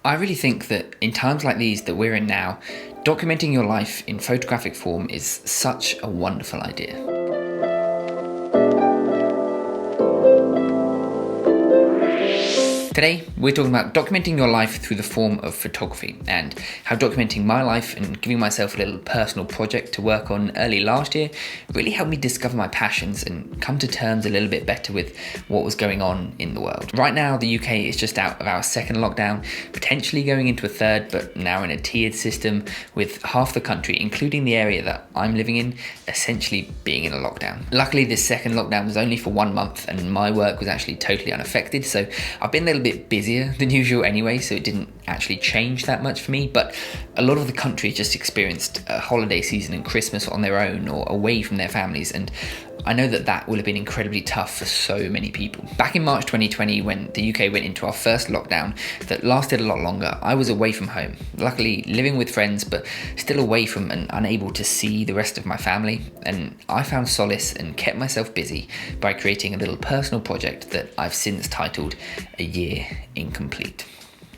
I really think that in times like these that we're in now, documenting your life in photographic form is such a wonderful idea. Today, we're talking about documenting your life through the form of photography and how documenting my life and giving myself a little personal project to work on early last year really helped me discover my passions and come to terms a little bit better with what was going on in the world. Right now, the UK is just out of our second lockdown, potentially going into a third, but now in a tiered system with half the country, including the area that I'm living in, essentially being in a lockdown. Luckily, this second lockdown was only for 1 month and my work was actually totally unaffected, so I've been a little bit busier than usual anyway, so it didn't actually change that much for me. But a lot of the country just experienced a holiday season and Christmas on their own or away from their families, and I know that that will have been incredibly tough for so many people. Back in March 2020, when the UK went into our first lockdown that lasted a lot longer, I was away from home, luckily living with friends, but still away from and unable to see the rest of my family. And I found solace and kept myself busy by creating a little personal project that I've since titled A Year Incomplete.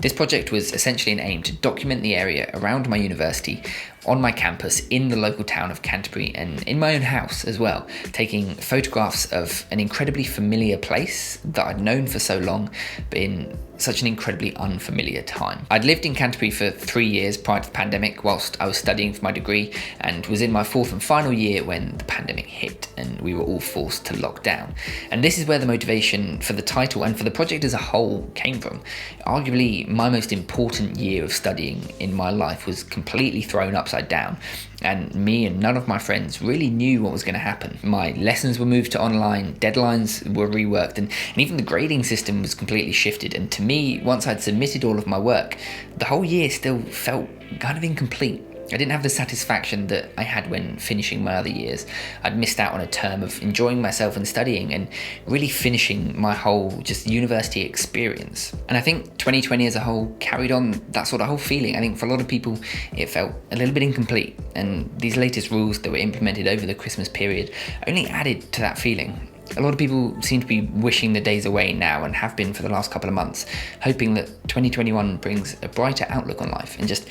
This project was essentially an aim to document the area around my university, on my campus, in the local town of Canterbury, and in my own house as well, taking photographs of an incredibly familiar place that I'd known for so long, but in such an incredibly unfamiliar time. I'd lived in Canterbury for 3 years prior to the pandemic whilst I was studying for my degree, and was in my fourth and final year when the pandemic hit and we were all forced to lock down. And this is where the motivation for the title and for the project as a whole came from. Arguably, my most important year of studying in my life was completely thrown upside down, and me and none of my friends really knew what was going to happen. My lessons were moved to online, deadlines were reworked, and even the grading system was completely shifted. And to me, once I'd submitted all of my work, the whole year still felt kind of incomplete. I didn't have the satisfaction that I had when finishing my other years. I'd missed out on a term of enjoying myself and studying and really finishing my whole just university experience. And I think 2020 as a whole carried on that sort of whole feeling. I think for a lot of people, it felt a little bit incomplete. And these latest rules that were implemented over the Christmas period only added to that feeling. A lot of people seem to be wishing the days away now and have been for the last couple of months, hoping that 2021 brings a brighter outlook on life and just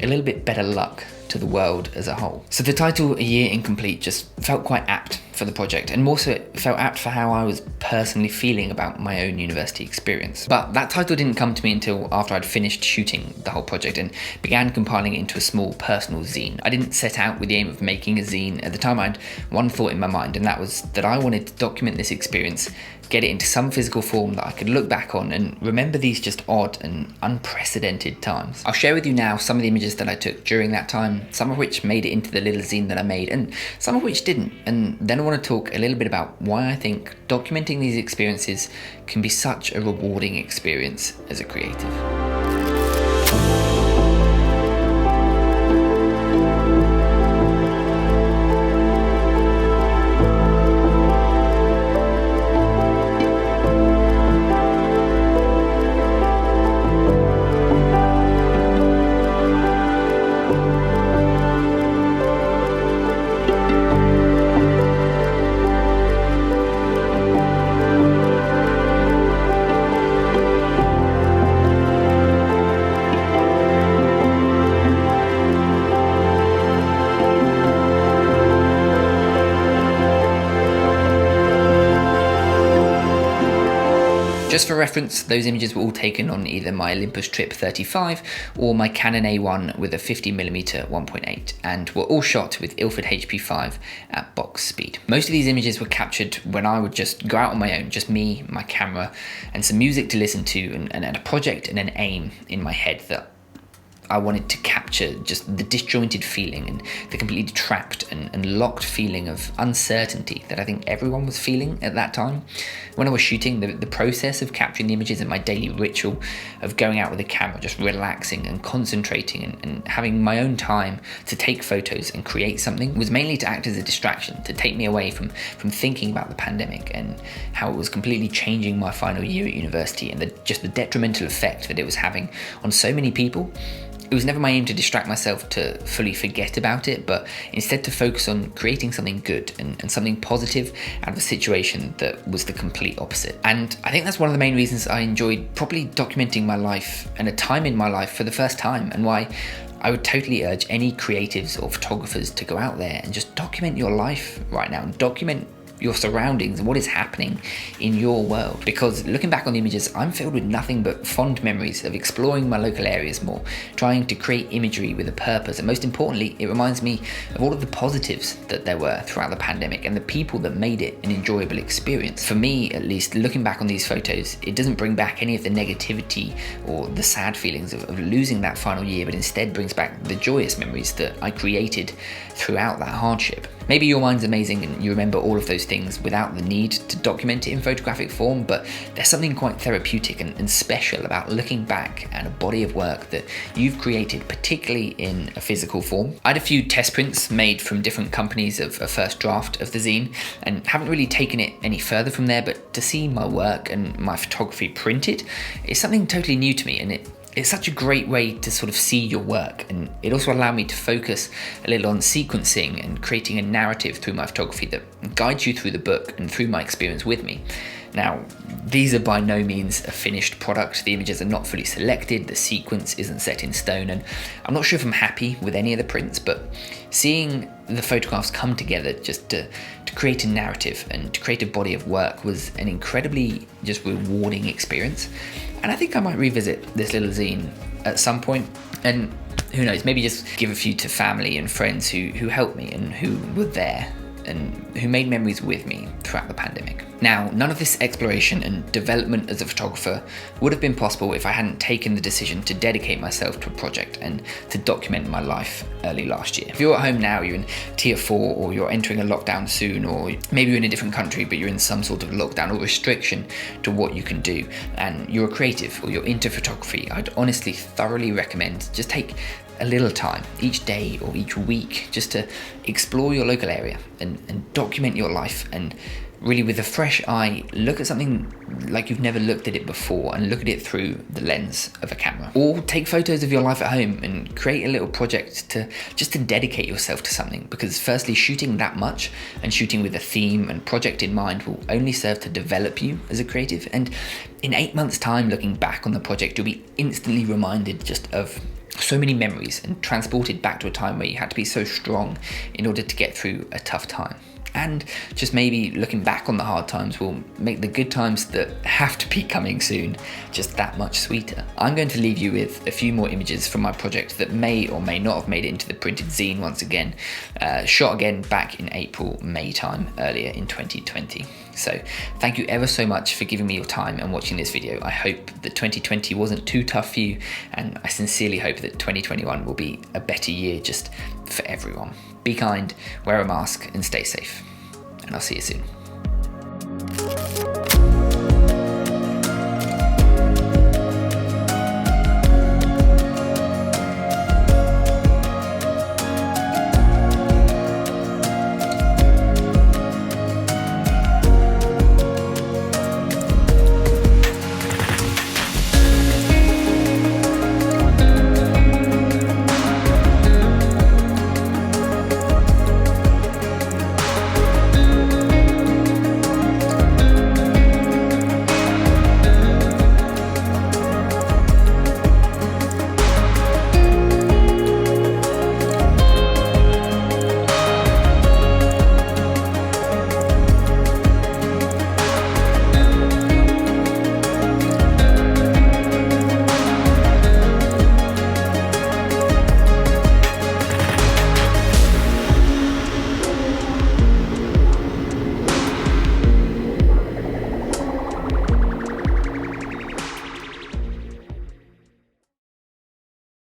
a little bit better luck to the world as a whole. So the title, A Year Incomplete, just felt quite apt for the project, and more so it felt apt for how I was personally feeling about my own university experience. But that title didn't come to me until after I'd finished shooting the whole project and began compiling it into a small personal zine. I didn't set out with the aim of making a zine. At the time I had one thought in my mind, and that was that I wanted to document this experience, get it into some physical form that I could look back on and remember these just odd and unprecedented times. I'll share with you now some of the images that I took during that time, some of which made it into the little zine that I made and some of which didn't. And then I want to talk a little bit about why I think documenting these experiences can be such a rewarding experience as a creative. Just for reference, those images were all taken on either my Olympus Trip 35 or my Canon A1 with a 50mm 1.8, and were all shot with Ilford HP5 at box speed. Most of these images were captured when I would just go out on my own, just me, my camera, and some music to listen to, and a project and an aim in my head that I wanted to capture just the disjointed feeling and the completely trapped and locked feeling of uncertainty that I think everyone was feeling at that time. When I was shooting, the process of capturing the images and my daily ritual of going out with a camera, just relaxing and concentrating and having my own time to take photos and create something was mainly to act as a distraction, to take me away from thinking about the pandemic and how it was completely changing my final year at university and just the detrimental effect that it was having on so many people. It was never my aim to distract myself to fully forget about it, but instead to focus on creating something good and something positive out of a situation that was the complete opposite. And I think that's one of the main reasons I enjoyed properly documenting my life and a time in my life for the first time, and why I would totally urge any creatives or photographers to go out there and just document your life right now, and document your surroundings and what is happening in your world. Because looking back on the images, I'm filled with nothing but fond memories of exploring my local areas more, trying to create imagery with a purpose, and most importantly, it reminds me of all of the positives that there were throughout the pandemic and the people that made it an enjoyable experience. For me, at least, looking back on these photos, it doesn't bring back any of the negativity or the sad feelings of losing that final year, but instead brings back the joyous memories that I created throughout that hardship. Maybe your mind's amazing and you remember all of those things without the need to document it in photographic form, but there's something quite therapeutic and special about looking back at a body of work that you've created, particularly in a physical form. I had a few test prints made from different companies of a first draft of the zine, and haven't really taken it any further from there, but to see my work and my photography printed is something totally new to me, and it's such a great way to sort of see your work, and it also allowed me to focus a little on sequencing and creating a narrative through my photography that guides you through the book and through my experience with me. Now, these are by no means a finished product. The images are not fully selected, the sequence isn't set in stone, and I'm not sure if I'm happy with any of the prints, but seeing the photographs come together just to create a narrative and to create a body of work was an incredibly just rewarding experience. And I think I might revisit this little zine at some point, and who knows, maybe just give a few to family and friends who helped me and who were there and who made memories with me throughout the pandemic. Now, none of this exploration and development as a photographer would have been possible if I hadn't taken the decision to dedicate myself to a project and to document my life early last year. If you're at home now, you're in tier 4, or you're entering a lockdown soon, or maybe you're in a different country but you're in some sort of lockdown or restriction to what you can do, and you're a creative or you're into photography, I'd honestly thoroughly recommend just take a little time each day or each week just to explore your local area and document your life, and really with a fresh eye look at something like you've never looked at it before, and look at it through the lens of a camera. Or take photos of your life at home and create a little project to dedicate yourself to something, because firstly, shooting that much and shooting with a theme and project in mind will only serve to develop you as a creative, and in 8 months' time looking back on the project, you'll be instantly reminded just of so many memories and transported back to a time where you had to be so strong in order to get through a tough time. And just maybe looking back on the hard times will make the good times that have to be coming soon just that much sweeter. I'm going to leave you with a few more images from my project that may or may not have made it into the printed zine once again, shot again back in April, May time earlier in 2020. So thank you ever so much for giving me your time and watching this video. I hope that 2020 wasn't too tough for you, and I sincerely hope that 2021 will be a better year just for everyone. Be kind, wear a mask, and stay safe. And I'll see you soon.